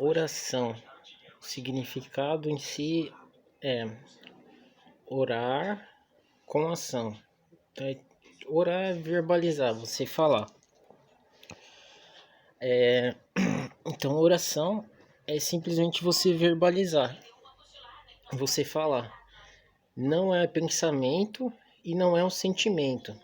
Oração. O significado em si é orar com ação. Orar é verbalizar, você falar. Então, oração é simplesmente você verbalizar, você falar. Não é pensamento e não é um sentimento.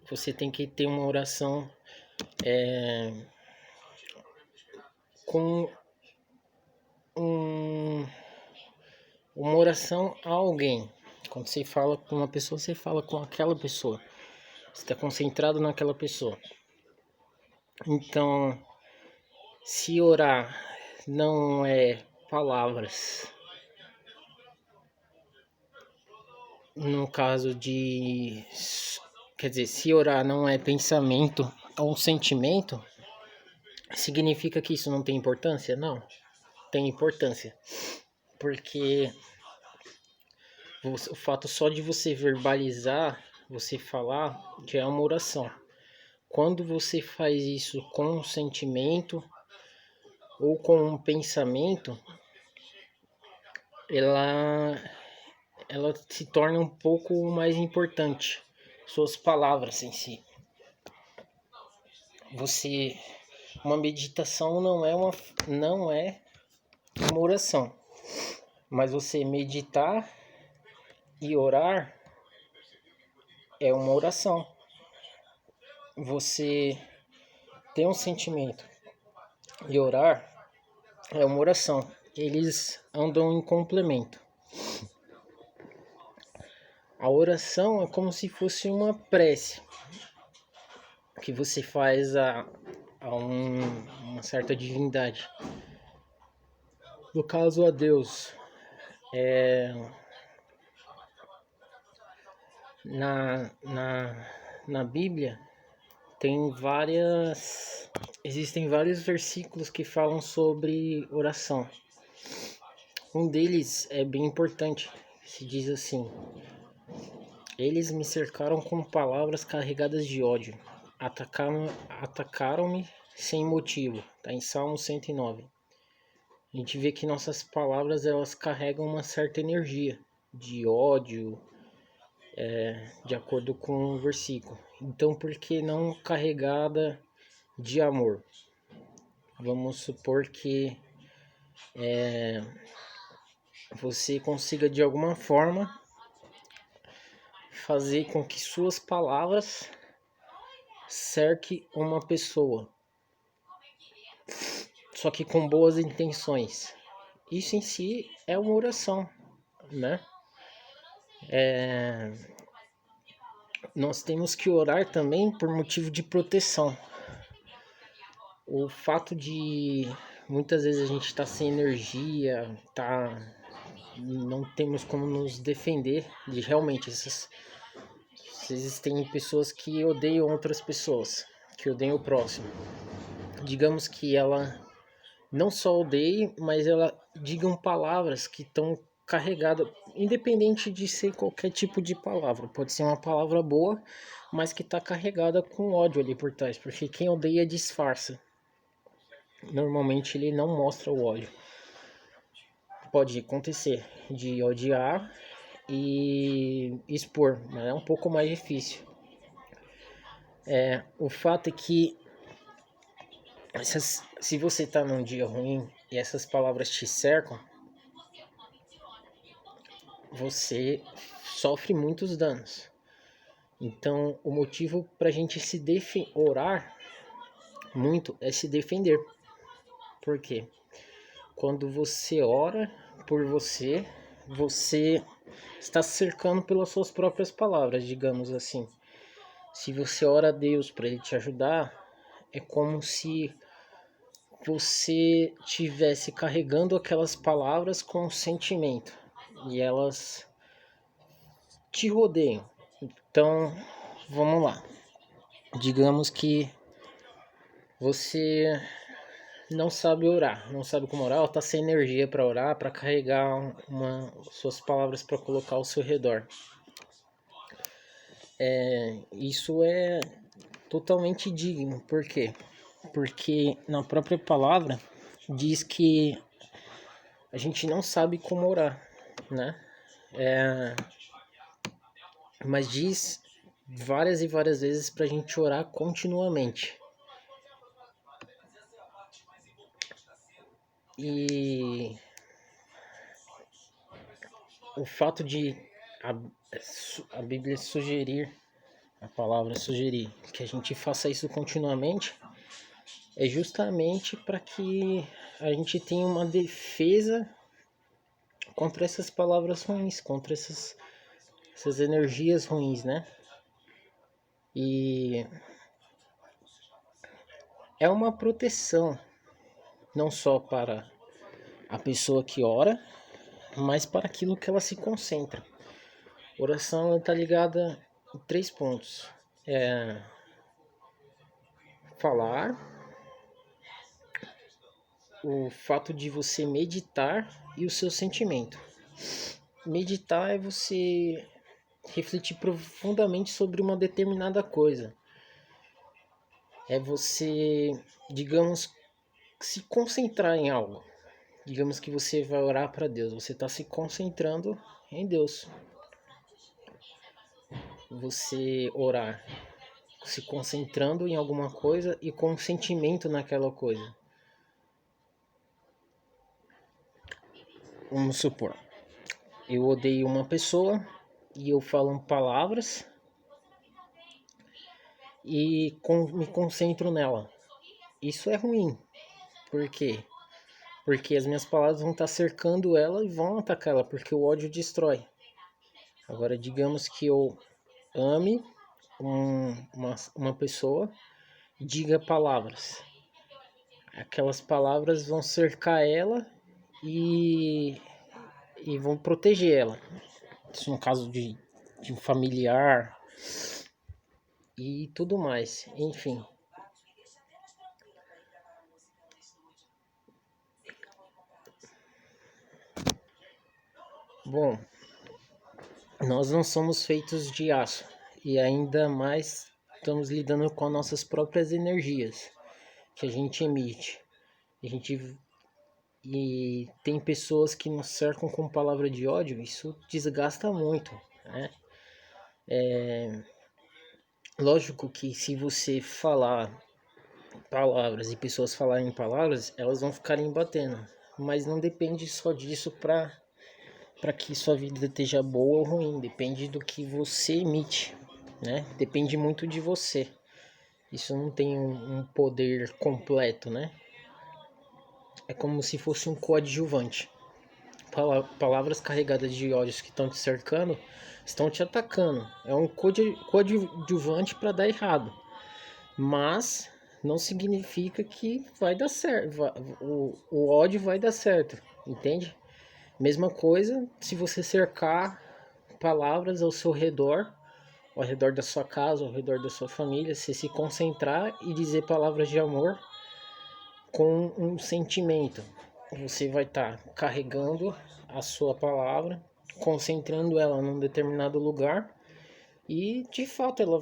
Você tem que ter uma oração com uma oração a alguém. Quando você fala com uma pessoa, você fala com aquela pessoa. Você está concentrado naquela pessoa. Então, se orar não é palavras, no caso de... Quer dizer, se orar não é pensamento ou sentimento, significa que isso não tem importância? Não, tem importância. Porque o fato só de você verbalizar, você falar, já é uma oração. Quando você faz isso com um sentimento ou com um pensamento, ela se torna um pouco mais importante. Suas palavras em si. Uma meditação não é uma oração, mas você meditar e orar é uma oração. Você ter um sentimento e orar é uma oração. Eles andam em complemento. A oração é como se fosse uma prece que você faz a uma certa divindade. No caso, a Deus. Na Bíblia existem vários versículos que falam sobre oração. Um deles é bem importante, se diz assim: eles me cercaram com palavras carregadas de ódio, atacaram-me sem motivo. Está em Salmo 109. A gente vê que nossas palavras elas carregam uma certa energia de ódio, de acordo com o versículo. Então, por que não carregada de amor? Vamos supor que você consiga de alguma forma fazer com que suas palavras cerque uma pessoa, só que com boas intenções. Isso em si é uma oração, né? Nós temos que orar também por motivo de proteção. O fato de muitas vezes a gente estar sem energia, não temos como nos defender de realmente existem pessoas que odeiam outras pessoas, que odeiam o próximo. Digamos que ela não só odeie, mas ela digam palavras que estão carregadas, independente de ser qualquer tipo de palavra. Pode ser uma palavra boa, mas que está carregada com ódio ali por trás, porque quem odeia disfarça. Normalmente ele não mostra o ódio. Pode acontecer de odiar e expor, mas é um pouco mais difícil. O fato é que se você está num dia ruim e essas palavras te cercam, você sofre muitos danos. Então, o motivo para a gente orar muito é se defender. Por quê? Quando você ora por você, você está se cercando pelas suas próprias palavras, digamos assim. Se você ora a Deus para Ele te ajudar, é como se você tivesse carregando aquelas palavras com sentimento e elas te rodeiam. Então, vamos lá. Digamos que você não sabe orar, não sabe como orar, ou tá sem energia para orar, para carregar suas palavras para colocar ao seu redor. Isso é totalmente digno. Por quê? Porque na própria palavra diz que a gente não sabe como orar, né? Mas diz várias e várias vezes pra gente orar continuamente. E o fato de a Bíblia sugerir, a palavra sugerir, que a gente faça isso continuamente, é justamente para que a gente tenha uma defesa contra essas palavras ruins, contra essas energias ruins, né? E é uma proteção, não só para a pessoa que ora, mas para aquilo que ela se concentra. Oração está ligada em 3 pontos. Falar, o fato de você meditar e o seu sentimento. Meditar é você refletir profundamente sobre uma determinada coisa. É você, digamos, se concentrar em algo. Digamos que você vai orar para Deus, você está se concentrando em Deus. Você orar, se concentrando em alguma coisa e com sentimento naquela coisa. Vamos supor, eu odeio uma pessoa e eu falo palavras e me concentro nela. Isso é ruim. Por quê? Porque as minhas palavras vão estar cercando ela e vão atacar ela, porque o ódio destrói. Agora, digamos que eu ame uma pessoa, diga palavras. Aquelas palavras vão cercar ela e vão proteger ela. Isso no caso de um familiar e tudo mais, enfim. Bom, nós não somos feitos de aço e ainda mais estamos lidando com as nossas próprias energias que a gente emite. E tem pessoas que nos cercam com palavra de ódio, isso desgasta muito, né? Lógico que se você falar palavras e pessoas falarem palavras, elas vão ficarem batendo, mas não depende só disso para que sua vida esteja boa ou ruim, depende do que você emite, né? Depende muito de você. Isso não tem um poder completo, né? É como se fosse um coadjuvante. Palavras carregadas de ódios que estão te cercando estão te atacando. É um coadjuvante para dar errado. Mas não significa que vai dar certo. O ódio vai dar certo, entende? Mesma coisa se você cercar palavras ao seu redor, ao redor da sua casa, ao redor da sua família, se concentrar e dizer palavras de amor com um sentimento. Você vai estar carregando a sua palavra, concentrando ela num determinado lugar e de fato ela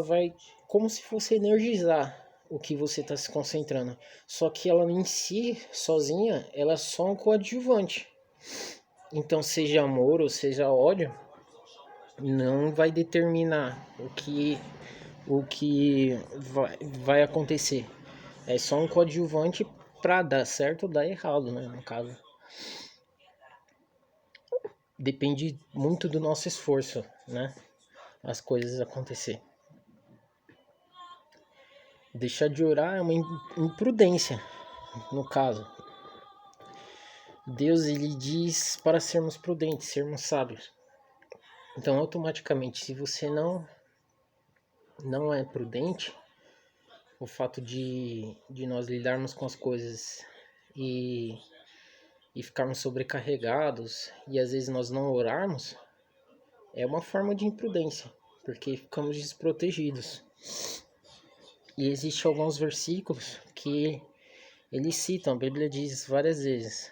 vai como se fosse energizar o que você está se concentrando. Só que ela em si, sozinha, ela é só um coadjuvante. Então, seja amor ou seja ódio, não vai determinar o que vai acontecer. É só um coadjuvante para dar certo ou dar errado, né? No caso, depende muito do nosso esforço, né? As coisas acontecer. Deixar de orar é uma imprudência, no caso. Deus ele diz para sermos prudentes, sermos sábios. Então, automaticamente, se você não é prudente, o fato de nós lidarmos com as coisas e ficarmos sobrecarregados e às vezes nós não orarmos, é uma forma de imprudência, porque ficamos desprotegidos. E existem alguns versículos que eles citam, a Bíblia diz várias vezes: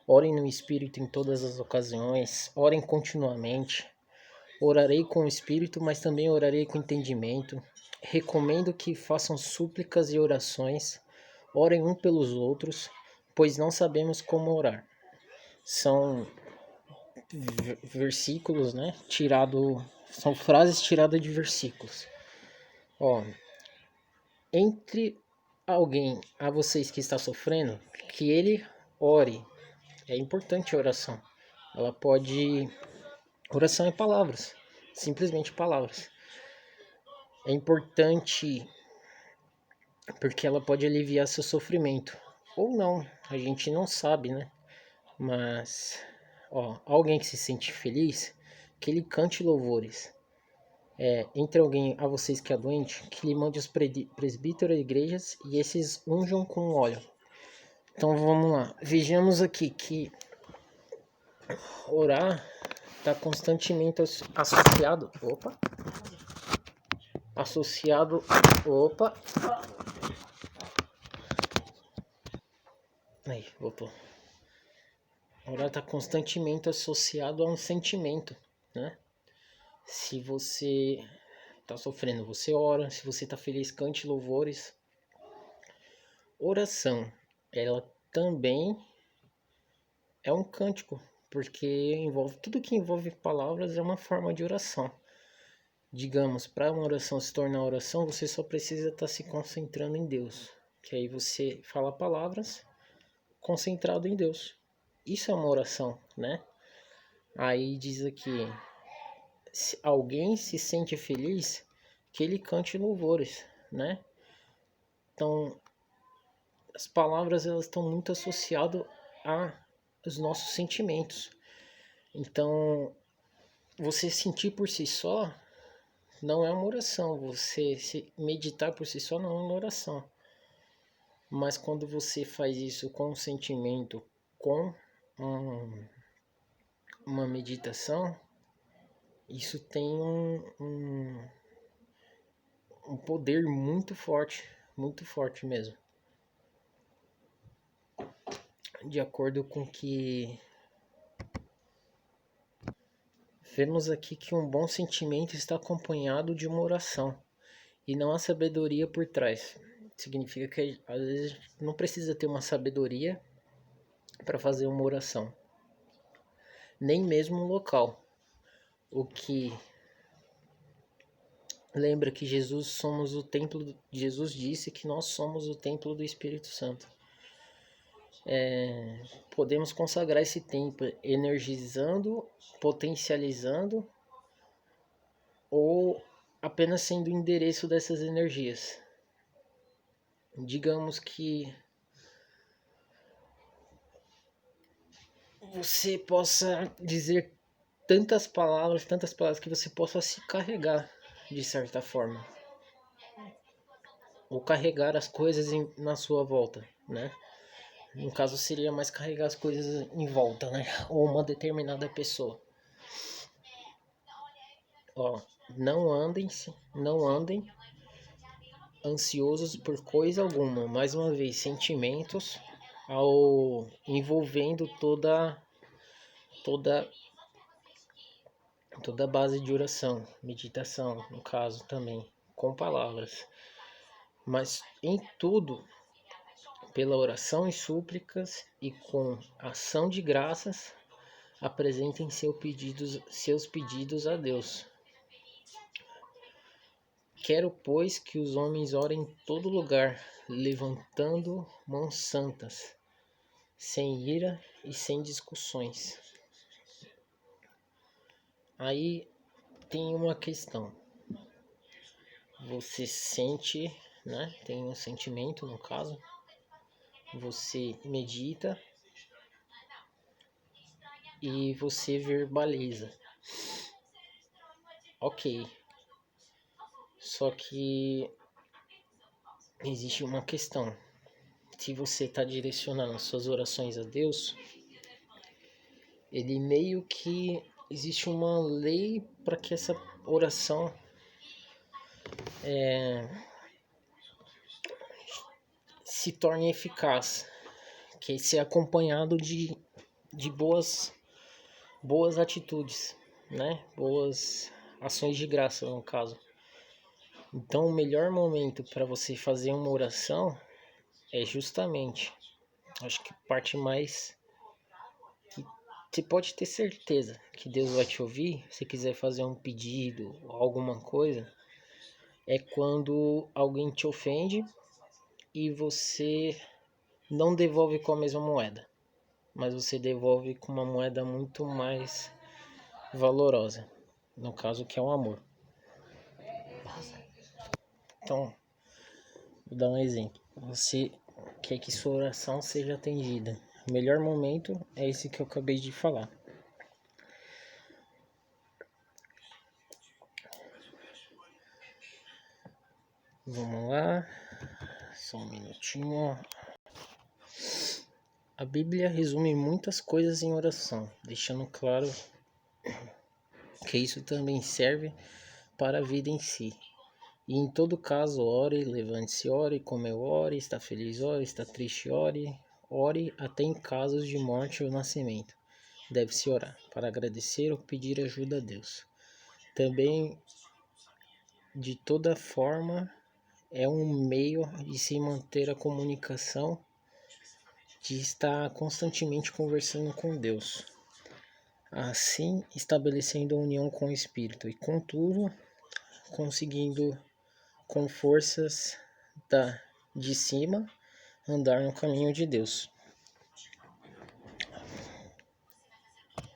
orem no Espírito em todas as ocasiões, orem continuamente. Orarei com o Espírito, mas também orarei com entendimento. Recomendo que façam súplicas e orações. Orem um pelos outros, pois não sabemos como orar. São versículos, né? São frases tiradas de versículos. Ó, entre alguém a vocês que está sofrendo, que ele ore. É importante a oração. Ela pode. Oração é palavras, simplesmente palavras. É importante porque ela pode aliviar seu sofrimento. Ou não, a gente não sabe, né? Mas, ó, alguém que se sente feliz, que ele cante louvores. Entre alguém a vocês que é doente, que lhe mande os presbíteros das igrejas e esses unjam com óleo. Então vamos lá. Vejamos aqui que orar está constantemente associado. Opa! Associado. Opa! Aí, voltou. Orar está constantemente associado a um sentimento, né? Se você está sofrendo, você ora. Se você está feliz, cante louvores. Oração, ela também é um cântico, porque envolve tudo que envolve palavras é uma forma de oração. Digamos, para uma oração se tornar oração, você só precisa estar se concentrando em Deus, que aí você fala palavras concentrado em Deus. Isso é uma oração, né? Aí diz aqui, se alguém se sente feliz, que ele cante louvores, né? Então, as palavras elas estão muito associadas aos nossos sentimentos. Então, você sentir por si só não é uma oração. Você se meditar por si só não é uma oração. Mas quando você faz isso com um sentimento, com uma meditação, isso tem um poder muito forte mesmo. De acordo com que vemos aqui que um bom sentimento está acompanhado de uma oração e não há sabedoria por trás. Significa que às vezes não precisa ter uma sabedoria para fazer uma oração, nem mesmo um local. O que lembra que Jesus disse que nós somos o templo do Espírito Santo. Podemos consagrar esse tempo energizando, potencializando ou apenas sendo o endereço dessas energias. Digamos que você possa dizer tantas palavras que você possa se carregar de certa forma. Ou carregar as coisas na sua volta, né? No caso seria mais carregar as coisas em volta, né? Ou uma determinada pessoa. Ó, não andem ansiosos por coisa alguma. Mais uma vez, sentimentos ao envolvendo toda a base de oração, meditação, no caso também, com palavras. Mas em tudo, pela oração e súplicas e com ação de graças, apresentem seus pedidos a Deus. Quero, pois, que os homens orem em todo lugar, levantando mãos santas, sem ira e sem discussões. Aí tem uma questão. Você sente, né? Tem um sentimento, no caso. Você medita e você verbaliza. Ok. Só que existe uma questão. Se você está direcionando as suas orações a Deus, ele meio que existe uma lei para que essa oração se torne eficaz, que é ser acompanhado de boas atitudes, né? Boas ações de graça, no caso. Então, o melhor momento para você fazer uma oração é justamente, acho que parte mais que você pode ter certeza que Deus vai te ouvir, se quiser fazer um pedido, alguma coisa, é quando alguém te ofende e você não devolve com a mesma moeda, mas você devolve com uma moeda muito mais valorosa, no caso que é o amor. Então, vou dar um exemplo. Você quer que sua oração seja atendida. O melhor momento é esse que eu acabei de falar. Vamos lá, só um minutinho. A Bíblia resume muitas coisas em oração, deixando claro que isso também serve para a vida em si. E em todo caso, ore, levante-se, ore, comeu, ore, está feliz, ore, está triste, ore, ore até em casos de morte ou nascimento. Deve-se orar para agradecer ou pedir ajuda a Deus. Também, de toda forma, é um meio de se manter a comunicação, de estar constantemente conversando com Deus, assim estabelecendo a união com o Espírito e, contudo, conseguindo com forças de cima andar no caminho de Deus.